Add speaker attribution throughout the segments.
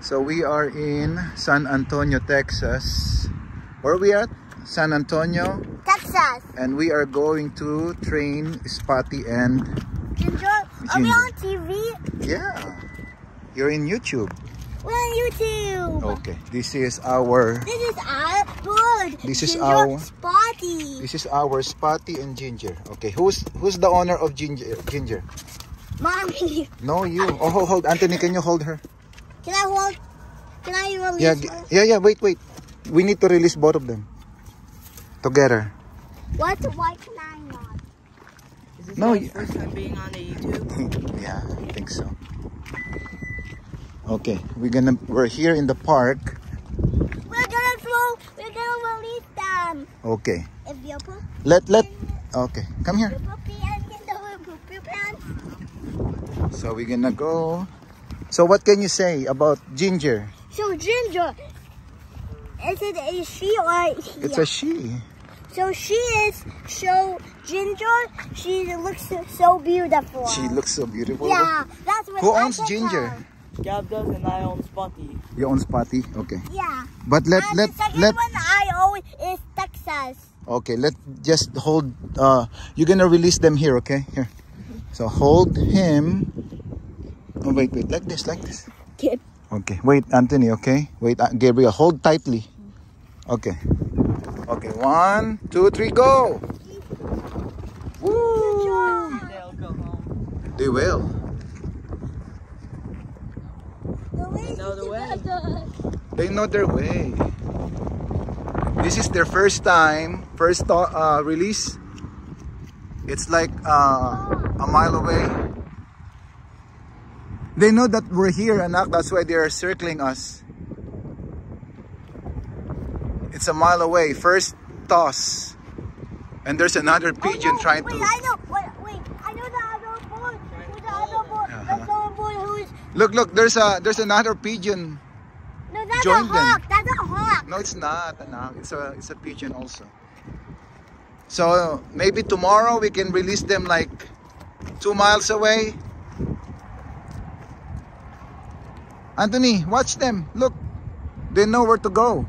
Speaker 1: So we are in San Antonio, Texas. Where are we at? San Antonio,
Speaker 2: Texas.
Speaker 1: And we are going to train Spotty and
Speaker 2: Ginger. Are we on TV?
Speaker 1: Yeah. You're in YouTube.
Speaker 2: We're on YouTube.
Speaker 1: Okay. This is our
Speaker 2: good.
Speaker 1: This is
Speaker 2: Ginger,
Speaker 1: our
Speaker 2: Spotty.
Speaker 1: This is our Spotty and Ginger. Okay. Who's the owner of Ginger?
Speaker 2: Mommy.
Speaker 1: No, you. Oh, hold. Anthony, can you hold her?
Speaker 2: Can I hold? Can I release her?
Speaker 1: Yeah. Wait. We need to release both of them together.
Speaker 2: What? Why can I not?
Speaker 3: Is this
Speaker 1: No,
Speaker 3: your first time being on the YouTube?
Speaker 1: Yeah, I think so. Okay, we're here in the park.
Speaker 2: We're gonna release them.
Speaker 1: Okay.
Speaker 2: If you put
Speaker 1: Okay, come here. So we're gonna go. So what can you say about Ginger?
Speaker 2: So Ginger, is it a she or a he?
Speaker 1: It's a she.
Speaker 2: So she is Ginger. She looks so beautiful.
Speaker 1: She looks so beautiful.
Speaker 2: Yeah, that's what.
Speaker 1: Who owns Ginger?
Speaker 3: Gab does, and I own Spotty.
Speaker 1: You own Spotty? Okay.
Speaker 2: Yeah.
Speaker 1: But
Speaker 2: the second one I own is Texas.
Speaker 1: Okay, let just hold. You're gonna release them here, okay? Here. So hold him. Oh, wait, like this.
Speaker 2: Okay.
Speaker 1: Okay, wait, Anthony, okay? Wait, Gabriel, hold tightly. Okay. Okay, 1, 2, 3, go! Woo!
Speaker 3: They'll go home.
Speaker 1: They will.
Speaker 3: Know the way.
Speaker 1: They know their way. This is their first release. It's like a mile away. They know that we're here, anak. That's why they are circling us. It's a mile away. First toss. And there's another pigeon trying to...
Speaker 2: I know. Wait, I know the other boy. Who's the other boy? That's the other boy who's...
Speaker 1: Look, there's another pigeon.
Speaker 2: No, that's
Speaker 1: Join
Speaker 2: a hawk. That's a hawk.
Speaker 1: No, it's not, anak. It's a pigeon also. So maybe tomorrow we can release them like 2 miles away. Anthony, watch them. Look, they know where to go.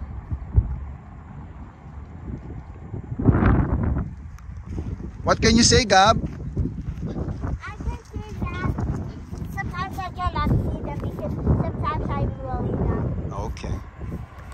Speaker 1: What can you say, Gab?